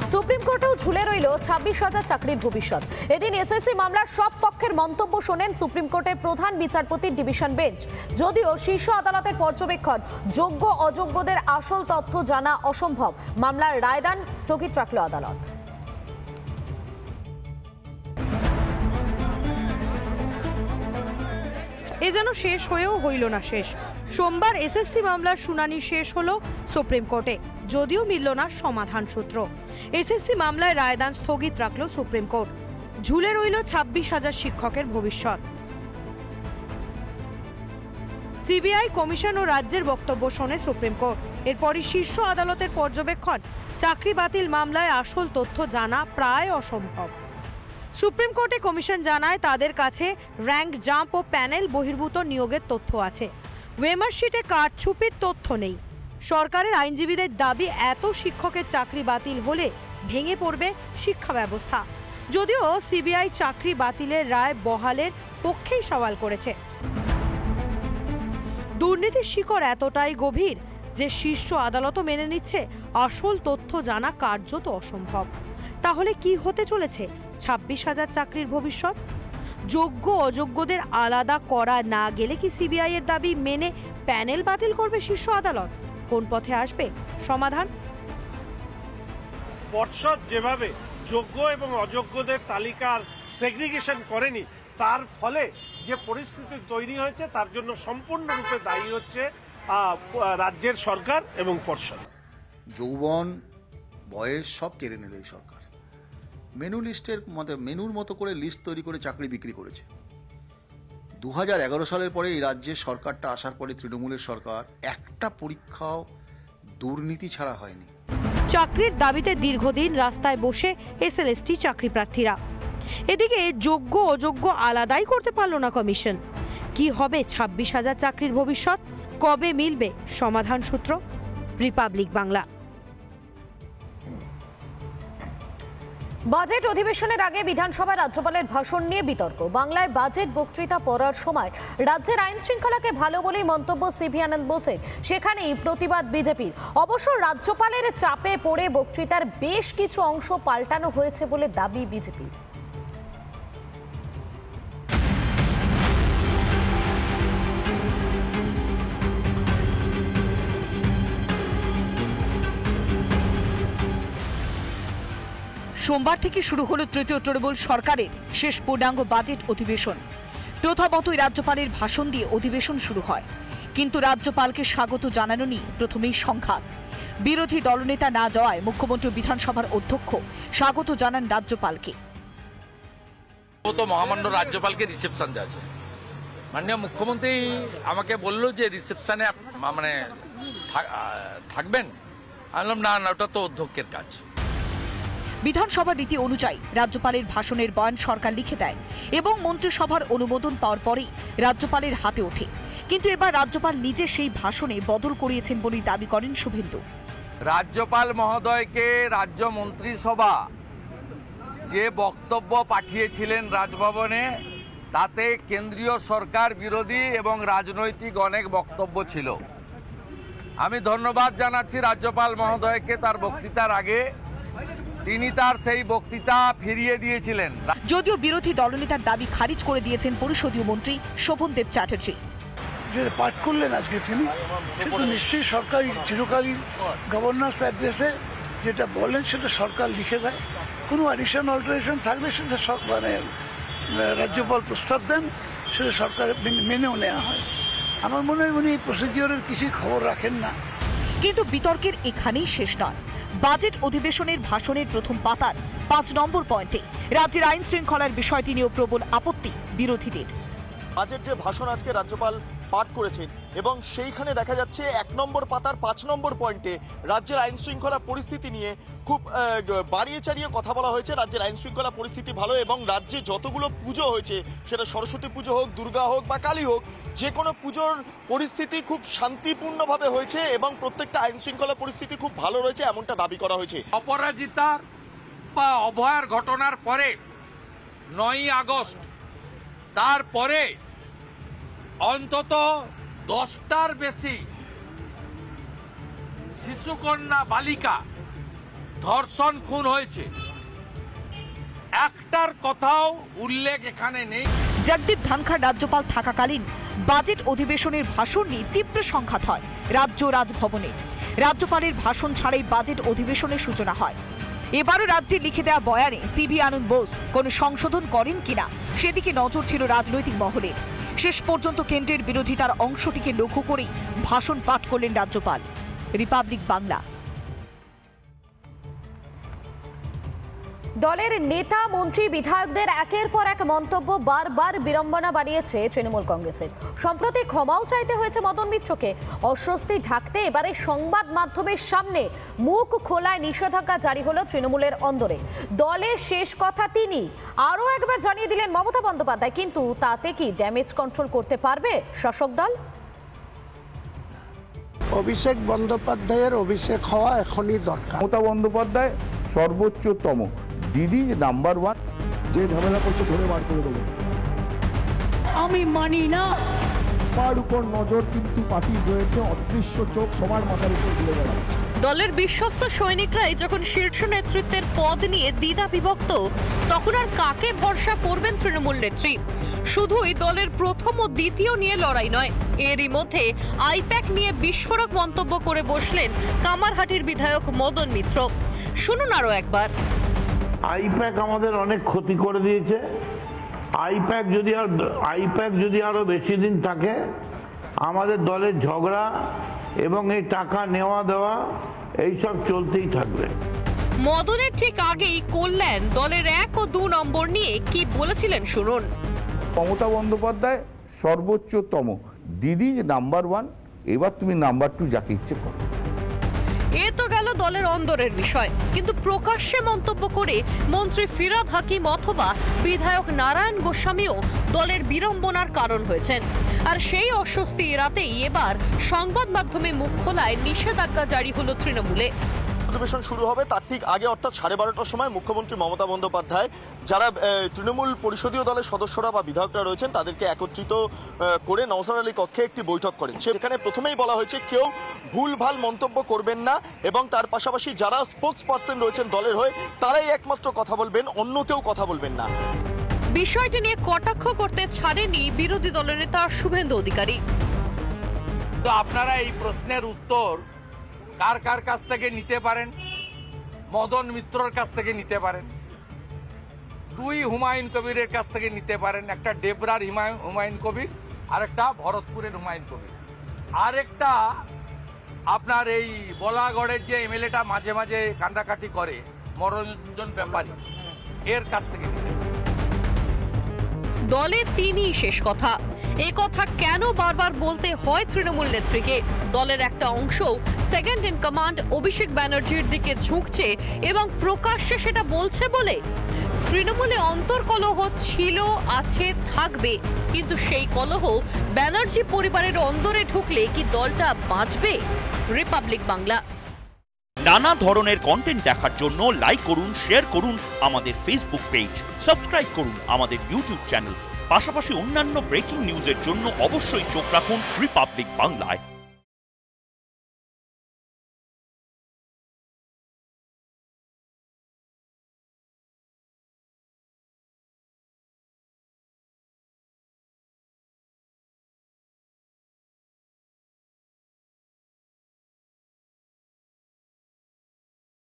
Supreme কোর্টেও ঝুলে রইল 26,000 চাকরির ভবিষ্যৎ। এদিন এসএসসি মামলার সব পক্ষের মন্তব্য শোনেন সুপ্রিম কোর্টের প্রধান বিচারপতির ডিভিশন বেঞ্চ। যদিও শীর্ষ আদালতের পর্যবেক্ষণ যোগ্য অযোগ্যদের আসল তথ্য জানা অসম্ভব, মামলার রায়দান স্থগিত রাখল আদালত। এ যেন শেষ হয়েও হইল না শেষ। সোমবার এসএসসি মামলার শুনানি শেষ হলো সুপ্রিম কোর্টে, যদিও মিলল না সমাধান সূত্র। এসএসসি মামলায় রায়দান স্থগিত রাখল সুপ্রিম কোর্ট। ঝুলে রইল 26,000 শিক্ষকের ভবিষ্যৎ। সিবিআই কমিশন ও রাজ্যের বক্তব্য শোনে সুপ্রিম কোর্ট। এরপরই শীর্ষ আদালতের পর্যবেক্ষণ চাকরি বাতিল মামলায় আসল তথ্য জানা প্রায় অসম্ভব। সুপ্রিম কোর্টে কমিশন জানায় তাদের কাছে র্যাঙ্ক জাম্প ও প্যানেল বহির্ভূত নিয়োগের তথ্য আছে, ওয়েমার্কশিটে কারচুপির তথ্য নেই। সরকারের আইনজীবীদের দাবি এত শিক্ষকের চাকরি বাতিল হলে ভেঙে পড়বে শিক্ষা ব্যবস্থা। যদিও সিবিআই চাকরি বাতিলের রায় বহালের পক্ষেই সওয়াল করেছে। দুর্নীতির শিকড় এতটাই গভীর যে শীর্ষ আদালতও মেনে নিচ্ছে আসল তথ্য জানা কার্যত অসম্ভব। তাহলে কি হতে চলেছে 26,000 চাকরির ভবিষ্যৎ? যোগ্য অযোগ্যদের আলাদা করা না গেলে কি সিবিআই এর দাবি মেনে প্যানেল বাতিল করবে শীর্ষ আদালত? কোন পথে আসবে সমাধান? পর্ষদ যেভাবে যোগ্য এবং অযোগ্যদের তালিকার সেগ্রিগেশন করেনি, তার ফলে যে পরিস্থিতি তৈরি হয়েছে তার জন্য সম্পূর্ণরূপে দায়ী হচ্ছে রাজ্যের সরকার এবং পর্ষদ। যৌবন বয়স সব কেড়ে নিল এই সরকার। মেনুর মতো করে লিস্ট তৈরি করে চাকরি বিক্রি করেছে। 2011 সালের পরে এই রাজ্যের সরকারটা আসার পরে তৃণমূলের সরকার একটা পরীক্ষাও দুর্নীতি ছাড়া হয়নি। চাকরির দাবিতে দীর্ঘদিন রাস্তায় বসে এসএলএসটি চাকরি প্রার্থীরা। এদিকে যোগ্য অযোগ্য আলাদাই করতে পারল না কমিশন। কি হবে 26,000 চাকরির ভবিষ্যৎ? কবে মিলবে সমাধান সূত্র? রিপাবলিক বাংলা। বাজেট অধিবেশনের আগে বিধানসভায় রাজ্যপালের ভাষণ নিয়ে বিতর্ক। বাংলায় বাজেট বক্তৃতা পড়ার সময় রাজ্যের আইন শৃঙ্খলাকে ভালো বলেই মন্তব্য সিভি আনন্দ বোসের। সেখানেই প্রতিবাদ বিজেপির। অবশ্য রাজ্যপালের চাপে পড়ে বক্তৃতার বেশ কিছু অংশ পাল্টানো হয়েছে বলে দাবি বিজেপির। সোমবার থেকে শুরু হলো তৃতীয় তৃণমূল সরকারের শেষ পূর্ণাঙ্গ বাজেট অধিবেশন। প্রথামতই রাজ্যপালের ভাষণ দিয়ে অধিবেশন শুরু হয়, কিন্তু রাজ্যপালকে স্বাগত জানানো নিয়ে প্রথমেই সংঘাত। বিরোধী দলনেতা না যাওয়ায় মুখ্যমন্ত্রী বিধানসভার অধ্যক্ষ স্বাগত জানান রাজ্যপালকে। মহামান্য রাজ্যপালকে রিসেপশন দেওয়া যায়। মাননীয় মুখ্যমন্ত্রী আমাকে বলল যে রিসেপশনে মানে থাকবেন। আমি বললাম না, ওটা তো অধ্যক্ষের কাজ। বিধানসভার রীতি অনুযায়ী রাজ্যপালের ভাষণের বয়ান সরকার লিখে দেয় এবং মন্ত্রিসভার অনুমোদন পাওয়ার পরেই রাজ্যপালের হাতে ওঠে। কিন্তু এবার রাজ্যপাল নিজে সেই ভাষণে বদল করিয়েছেন বলেই দাবি করেন শুভেন্দু। রাজ্যপাল মহোদয়কে রাজ্য মন্ত্রিসভা যে বক্তব্য পাঠিয়েছিলেন রাজভবনে, তাতে কেন্দ্রীয় সরকার বিরোধী এবং রাজনৈতিক অনেক বক্তব্য ছিল। আমি ধন্যবাদ জানাচ্ছি রাজ্যপাল মহোদয়কে। তার বক্তৃতার আগে তিনি তার সেই বক্তৃতা ফিরিয়ে দিয়েছিলেন। যদিও বিরোধী দলনেতার দাবি খারিজ করে দিয়েছেন পরিষদীয় মন্ত্রী শোভনদেব চ্যাটার্জি। যে পাঠ করলেন আজকে তিনি, সেটা নিশ্চয়ই সরকারি চিরকালীন গভর্নর্স অ্যাড্রেসে যেটা বলেন সেটা সরকার লিখে দেয়। কোনো অ্যাডিশন অল্টারেশন থাকলে সেটা মানে রাজ্যপাল প্রস্তাব দেন, সেটা সরকার মেনেও নেওয়া হয়। আমার মনে হয় উনি এই প্রসিডিওরের কিছুই খবর রাখেন না। কিন্তু বিতর্কের এখানেই শেষ নয়। বাজেট অধিবেশনের ভাষণের প্রথম পাতার 5 নম্বর পয়েন্টে রাজ্যের আইন শৃঙ্খলার বিষয়টি নিয়েও প্রবল আপত্তি বিরোধীদের। বাজেট যে ভাষণ আজকে রাজ্যপাল পাঠ করেছেন এবং সেইখানে দেখা যাচ্ছে 1 নম্বর পাতার 5 নম্বর পয়েন্টে রাজ্যের আইন শৃঙ্খলা পরিস্থিতি নিয়ে খুব বাড়িয়ে চাড়িয়ে কথা বলা হয়েছে। রাজ্যের আইন শৃঙ্খলা পরিস্থিতি ভালো এবং রাজ্যে যতগুলো পুজো হয়েছে, সেটা সরস্বতী পুজো হোক, দুর্গা হোক বা কালী হোক, যে কোনো পুজোর পরিস্থিতি খুব শান্তিপূর্ণভাবে হয়েছে এবং প্রত্যেকটা আইন শৃঙ্খলা পরিস্থিতি খুব ভালো রয়েছে, এমনটা দাবি করা হয়েছে। অপরাজিতার বা অভয়ার ঘটনার পরে 9ই আগস্ট, তারপরে অন্তত 10টার বেশি শিশুকন্যা বালিকা ধর্ষণ খুন হয়েছে, একটার কথাও উল্লেখ এখানে নেই। জগদীপ ধনখড় রাজ্যপাল থাকাকালীন বাজেট অধিবেশনের ভাষণ নিয়ে তীব্র সংঘাত হয় রাজ্য রাজভবনে। রাজ্যপালের ভাষণ ছাড়াই বাজেট অধিবেশনের সূচনা হয়। এবারও রাজ্যের লিখে দেওয়া বয়ানে সিভি আনন্দ বোস কোনো সংশোধন করেন কিনা সেদিকে নজর ছিল রাজনৈতিক মহলের। শেষ পর্যন্ত কেন্দ্রের বিরোধিতার অংশটিকে লক্ষ্য করেই ভাষণ পাঠ করলেন রাজ্যপাল। রিপাবলিক বাংলা। দলের নেতা মন্ত্রী বিধায়কদের একের পর এক মন্তব্য বারবার বিড়ম্বনা বাড়িয়েছে তৃণমূল কংগ্রেসের। সম্প্রতি ক্ষমাও চাইতে হয়েছে মদন মিত্রকে। অস্বস্তি ঢাকতে এবারে সংবাদ মাধ্যমের সামনে মুখ খোলায় নিষেধাজ্ঞা জারি হলো তৃণমূলের অন্দরে। দলের শেষ কথা তিনি আরও একবার জানিয়ে দিলেন মমতা বন্দ্যোপাধ্যায়, কিন্তু তাতে কি ড্যামেজ কন্ট্রোল করতে পারবে শাসক দল? অভিষেক বন্দ্যোপাধ্যায়ের অভিষেক হওয়া এখনই দরকার। মমতা বন্দ্যোপাধ্যায় সর্বোচ্চতম দিদি নাম্বার 1। যে ঝামেলা করছে ধরে বার করে দেবো। আমি মানি না। তার উপর নজর কিন্তু পার্টির রয়েছে, অদৃশ্য চোখ সবার মাথার উপর ঘুরে বেড়াচ্ছে। দলের বিশ্বস্ত সৈনিকরাই যখন শীর্ষ নেতৃত্বের পদ নিয়ে দ্বিধা বিভক্ত, তখন আর কাকে ভরসা করবেন তৃণমূল নেত্রী? শুধুই দলের প্রথম ও দ্বিতীয় নিয়ে লড়াই নয়, এরই মধ্যে আইপ্যাক নিয়ে বিস্ফোরক মন্তব্য করে বসলেন কামারহাটির বিধায়ক মদন মিত্র। শুনুন আরো একবার। আইপ্যাক আমাদের অনেক ক্ষতি করে দিয়েছে। আইপ্যাক যদি আরো বেশি দিন থাকে, আমাদের দলের ঝগড়া এবং এই টাকা নেওয়া দেওয়া এইসব চলতেই থাকবে। মদনের ঠিক আগেই কল্যাণ দলের 1 ও 2 নম্বর নিয়ে কি বলেছিলেন শুনুন। মমতা বন্দ্যোপাধ্যায় সর্বোচ্চতম দিদি নাম্বার 1, এবার তুমি নাম্বার 2 যাকে ইচ্ছে করো। এ তো গেল দলের অন্দরের বিষয়, কিন্তু প্রকাশ্যে মন্তব্য করে মন্ত্রী ফিরহাদ হাকিম অথবা বিধায়ক নারায়ণ গোস্বামীও দলের বিড়ম্বনার কারণ হয়েছেন। আর সেই অস্বস্তি এড়াতেই এবার সংবাদ মাধ্যমে মুখ খোলায় নিষেধাজ্ঞা জারি হলো তৃণমূলে। অধিবেশন শুরু হবে তার ঠিক আগে অর্থাৎ 12:30টার সময় মুখ্যমন্ত্রী মমতা বন্দ্যোপাধ্যায় যারা তৃণমূল পরিষদীয় দলের সদস্যরা বা বিধায়করা রয়েছেন তাদেরকে একত্রিত করে নওসার আলী কক্ষে একটি বৈঠক করেন। সেখানে প্রথমেই বলা হয়েছে কেউ ভুলভাল মন্তব্য করবেন না এবং তার পাশাপাশি যারা স্পোক্স পার্সন রয়েছেন দলের হয়ে তারাই একমাত্র কথা বলবেন, অন্য কেউ কথা বলবেন না। বিষয়টি নিয়ে কটাক্ষ করতে ছাড়েনি বিরোধী দলের নেতা শুভেন্দু অধিকারী। তো আপনারা এই প্রশ্নের উত্তর কার কার কাছ থেকে নিতে পারেন? মদন মিত্রর কাছ থেকে নিতে পারেন, 2 হুমায়ুন কবিরের কাছ থেকে নিতে পারেন, একটা ডেবরার হুমায়ুন কবির, আরেকটা ভরতপুরের হুমায়ুন কবির, আরেকটা আপনার এই বলাগড়ের যে এমএলএটা মাঝে মাঝে কান্দাকাটি করে মনোরঞ্জন ব্যাপারী, এর কাছ থেকে নিতে পারেন। দলের তিনিই শেষ কথা। এই কথা কেন বারবার বলতে হয় তৃণমূল নেত্রীকে? দলের একটা অংশ সেকেন্ড ইন কমান্ড অভিষেক ব্যানার্জির দিকে ঝুঁকছে এবং প্রকাশ্যে সেটা বলছে বলে। তৃণমূলে অন্তর্কলহ ছিল, আছে, থাকবে, কিন্তু সেই কলহ ব্যানার্জি পরিবারের অন্দরে ঢুকলে কি দলটা বাঁচবে? রিপাবলিক বাংলা। নানা ধরনের কন্টেন্ট দেখার জন্য লাইক করুন, শেয়ার করুন আমাদের ফেসবুক পেজ, সাবস্ক্রাইব করুন আমাদের ইউটিউব চ্যানেল। পাশাপাশি অন্যান্য ব্রেকিং নিউজের জন্য অবশ্যই চোখ রাখুন রিপাবলিক বাংলায়।